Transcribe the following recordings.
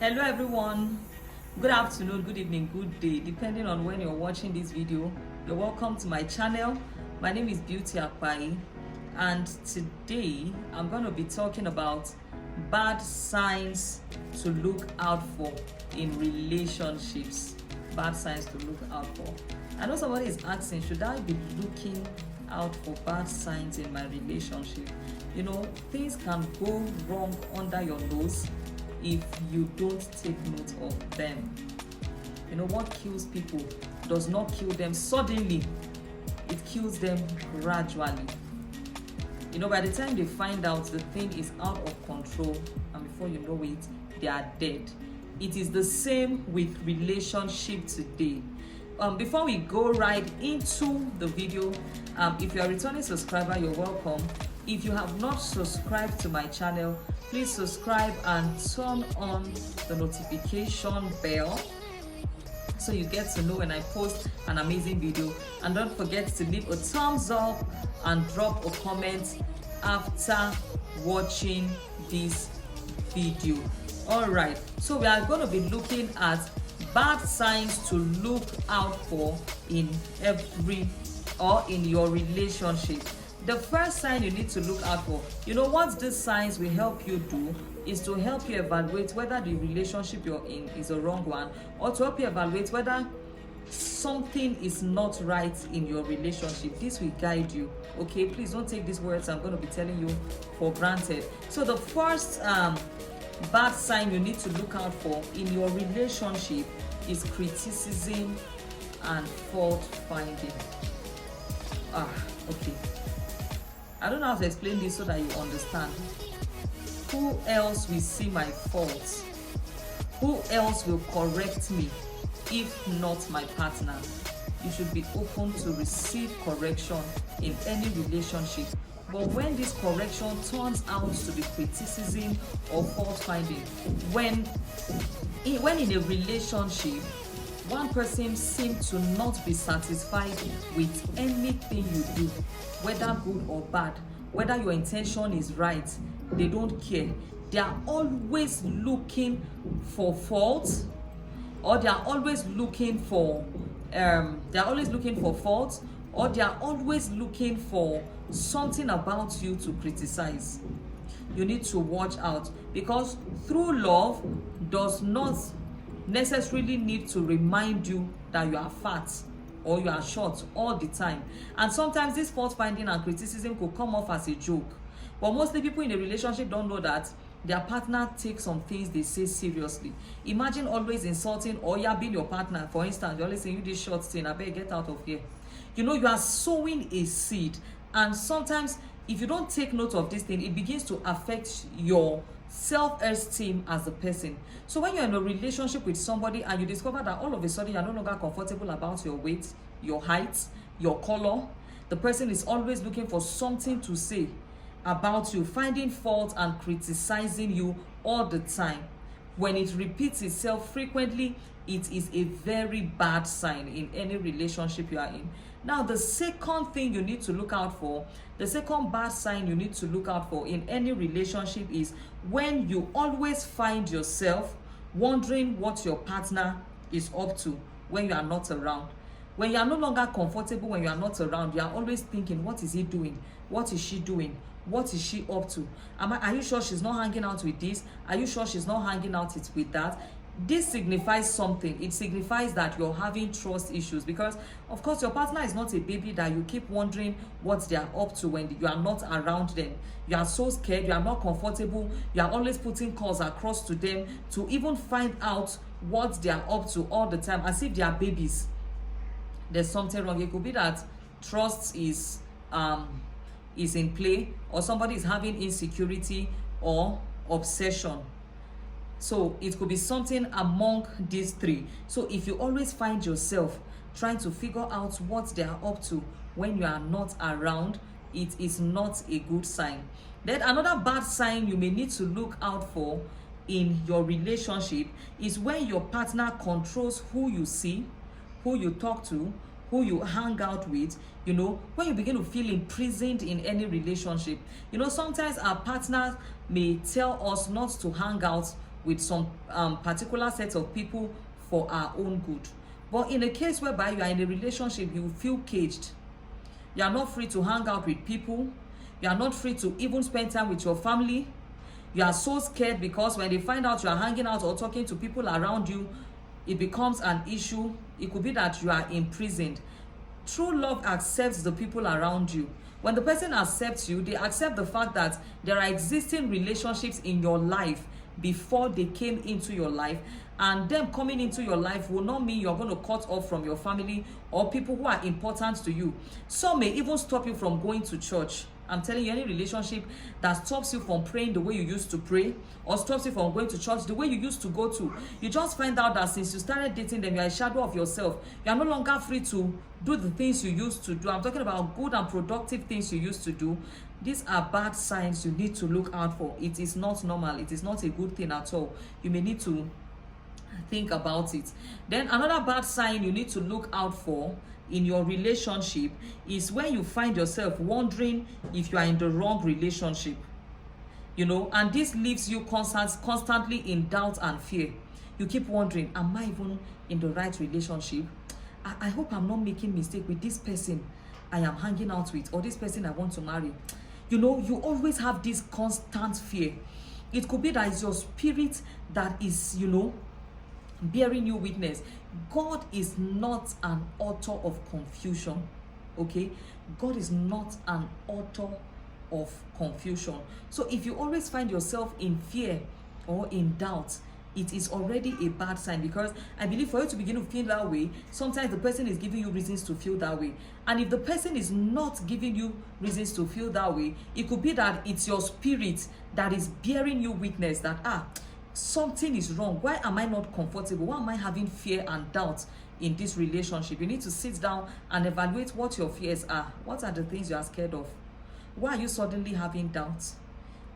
Hello everyone, good afternoon, good evening, good day, depending on when you're watching this video. You're welcome to my channel. My name is Beauty Akpai, and today I'm going to be talking about bad signs to look out for in relationships. Bad signs to look out for. I know somebody is asking, should I be looking out for bad signs in my relationship? You know, things can go wrong under your nose if you don't take note of them. You know, what kills people does not kill them suddenly, it kills them gradually. You know, by the time they find out the thing is out of control, and before you know it, they are dead. It is the same with relationship today. Before we go right into the video, if you are a returning subscriber, you're welcome. If you have not subscribed to my channel, please subscribe and turn on the notification bell so you get to know when I post an amazing video. And don't forget to leave a thumbs up and drop a comment after watching this video. All right, so we are going to be looking at bad signs to look out for in your relationship. The first sign you need to look out for, you know what these signs will help you do is to help you evaluate whether the relationship you're in is a wrong one, or to help you evaluate whether something is not right in your relationship. This will guide you. Okay, please don't take these words I'm going to be telling you for granted. So the first bad sign you need to look out for in your relationship is criticism and fault finding. Okay, I don't know how to explain this so that you understand. Who else will see my faults? Who else will correct me if not my partner? You should be open to receive correction in any relationship. But when this correction turns out to be criticism or fault finding, when in a relationship, one person seems to not be satisfied with anything you do, whether good or bad, whether your intention is right, they don't care. They are always looking for faults, or they are always looking for faults, or they are always looking for something about you to criticize. You need to watch out, because true love does not necessarily need to remind you that you are fat or you are short all the time. And sometimes this fault finding and criticism could come off as a joke, but mostly people in a relationship don't know that their partner takes some things they say seriously. Imagine always insulting or being your partner. For instance, you're always saying, you this short thing, I better get out of here. You know, you are sowing a seed, and sometimes if you don't take note of this thing, it begins to affect your self-esteem as a person. So when you're in a relationship with somebody and you discover that all of a sudden you're no longer comfortable about your weight, your height, your color, the person is always looking for something to say about you, finding fault and criticizing you all the time. When it repeats itself frequently, it is a very bad sign in any relationship you are in. Now, the second thing you need to look out for, the second bad sign you need to look out for in any relationship is when you always find yourself wondering what your partner is up to when you are not around. When you are no longer comfortable when you are not around, you are always thinking, what is he doing? What is she doing? What is she up to? Are you sure she's not hanging out with this? Are you sure she's not hanging out with that? This signifies something. It signifies that you're having trust issues, because of course your partner is not a baby that you keep wondering what they are up to when you are not around them. You are so scared, you are not comfortable, you are always putting calls across to them to even find out what they are up to all the time, as if they are babies. There's something wrong. It could be that trust is in play, or somebody is having insecurity or obsession. So it could be something among these three. So if you always find yourself trying to figure out what they are up to when you are not around, it is not a good sign. Then another bad sign you may need to look out for in your relationship is when your partner controls who you see, who you talk to, who you hang out with. You know, when you begin to feel imprisoned in any relationship. You know, sometimes our partners may tell us not to hang out with some particular set of people for our own good. But in a case whereby you are in a relationship, you feel caged. You are not free to hang out with people. You are not free to even spend time with your family. You are so scared because when they find out you are hanging out or talking to people around you, it becomes an issue. It could be that you are imprisoned. True love accepts the people around you. When the person accepts you, they accept the fact that there are existing relationships in your life before they came into your life, and them coming into your life will not mean you're going to cut off from your family or people who are important to you. Some may even stop you from going to church. I'm telling you, any relationship that stops you from praying the way you used to pray, or stops you from going to church the way you used to go to, you just find out that since you started dating them, you're a shadow of yourself. You're no longer free to do the things you used to do. I'm talking about good and productive things you used to do. These are bad signs you need to look out for. It is not normal. It is not a good thing at all. You may need to think about it. Then another bad sign you need to look out for in your relationship is when you find yourself wondering if you are in the wrong relationship, and this leaves you constantly in doubt and fear. You keep wondering, am I even in the right relationship? I hope I'm not making mistake with this person I am hanging out with, or this person I want to marry. You always have this constant fear. It could be that it's your spirit that is, bearing you witness. God is not an author of confusion, okay? God is not an author of confusion. So if you always find yourself in fear or in doubt, it is already a bad sign, because I believe for you to begin to feel that way, sometimes the person is giving you reasons to feel that way. And if the person is not giving you reasons to feel that way, it could be that it's your spirit that is bearing you witness that, something is wrong. Why am I not comfortable? Why am I having fear and doubt in this relationship? You need to sit down and evaluate what your fears are. What are the things you are scared of? Why are you suddenly having doubts?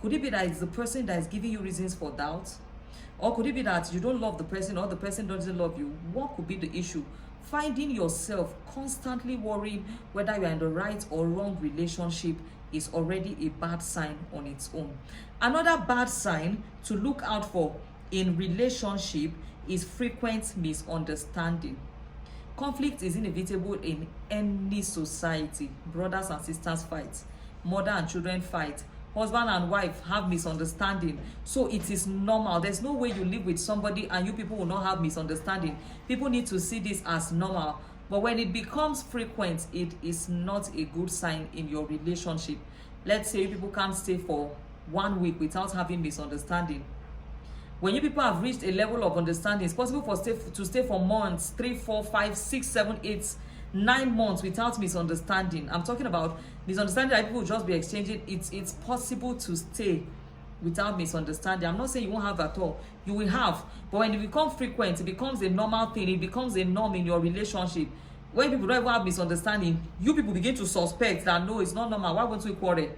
Could it be that it's the person that is giving you reasons for doubt? Or could it be that you don't love the person, or the person doesn't love you? What could be the issue? Finding yourself constantly worrying whether you are in the right or wrong relationship is already a bad sign on its own. Another bad sign to look out for in relationship is frequent misunderstanding. Conflict is inevitable in any society. Brothers and sisters fight. Mother and children fight. Husband and wife have misunderstanding. So it is normal. There's no way you live with somebody and you people will not have misunderstanding. People need to see this as normal. But when it becomes frequent, it is not a good sign in your relationship. Let's say people can't stay for 1 week without having misunderstanding. When you people have reached a level of understanding, it's possible to stay for months, 3, 4, 5, 6, 7, 8, 9 months without misunderstanding. I'm talking about misunderstanding that people will just be exchanging. It's possible to stay without misunderstanding. I'm not saying you won't have at all. You will have. But when it becomes frequent, it becomes a normal thing. It becomes a norm in your relationship. When people don't even have misunderstanding, you people begin to suspect that no, it's not normal. Why won't we quarrel?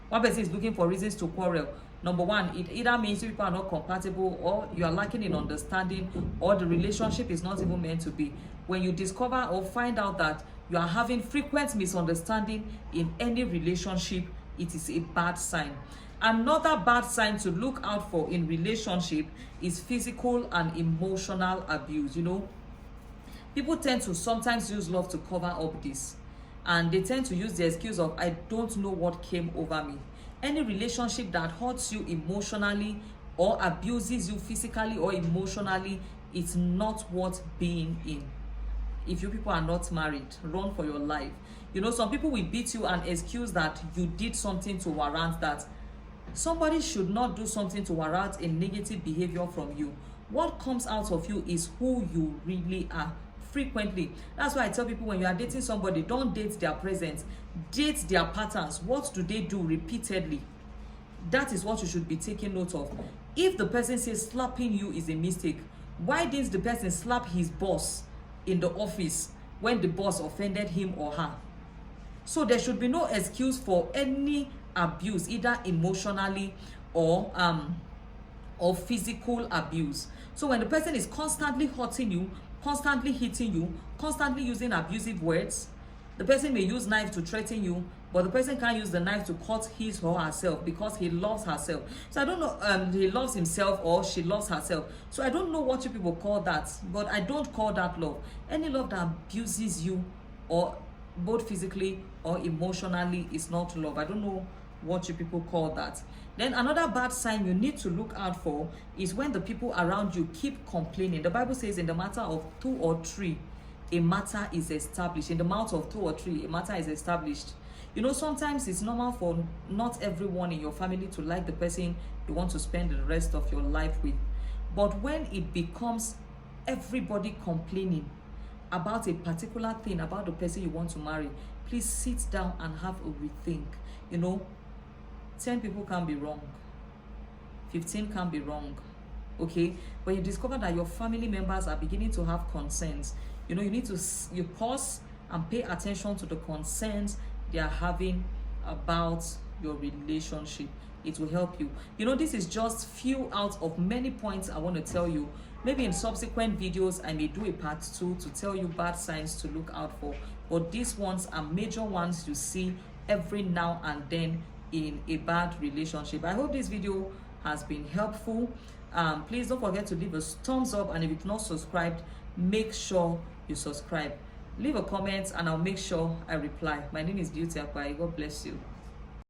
One person is looking for reasons to quarrel. Number one, it either means you people are not compatible, or you are lacking in understanding, or the relationship is not even meant to be. When you discover or find out that you are having frequent misunderstanding in any relationship, it is a bad sign. Another bad sign to look out for in relationship is physical and emotional abuse. People tend to sometimes use love to cover up this, and they tend to use the excuse of, I don't know what came over me. Any relationship that hurts you emotionally or abuses you physically or emotionally, it's not worth being in. If you people are not married, run for your life. Some people will beat you and excuse that you did something to warrant that. Somebody should not do something to warrant a negative behavior from you. What comes out of you is who you really are. Frequently, that's why I tell people, when you are dating somebody, don't date their presence, date their patterns. What do they do repeatedly? That is what you should be taking note of. If the person says slapping you is a mistake, why didn't the person slap his boss in the office when the boss offended him or her? So there should be no excuse for any abuse, either emotionally or physical abuse. So when the person is constantly hurting you, constantly hitting you, constantly using abusive words, The person may use knife to threaten you, but the person can't use the knife to cut his or herself because he loves herself. So I don't know, he loves himself or she loves herself. So I don't know what you people call that, but I don't call that love. Any love that abuses you, or both physically or emotionally, is not love. I don't know what you people call that. Then another bad sign you need to look out for is when the people around you keep complaining. The Bible says in the matter of 2 or 3, a matter is established. In the mouth of 2 or 3, a matter is established. You know, sometimes it's normal for not everyone in your family to like the person you want to spend the rest of your life with. But when it becomes everybody complaining about a particular thing about the person you want to marry, please sit down and have a rethink. You know, 10 people can be wrong, 15 can be wrong, okay? When you discover that your family members are beginning to have concerns, you know, you need to pause and pay attention to the concerns they are having about your relationship. It will help you. You know, this is just few out of many points I want to tell you. Maybe in subsequent videos I may do a part 2 to tell you bad signs to look out for, but these ones are major ones you see every now and then in a bad relationship. I hope this video has been helpful. Please don't forget to leave a thumbs up, and if you've not subscribed, make sure you subscribe. Leave a comment and I'll make sure I reply. My name is Beauty Akwai. God bless you.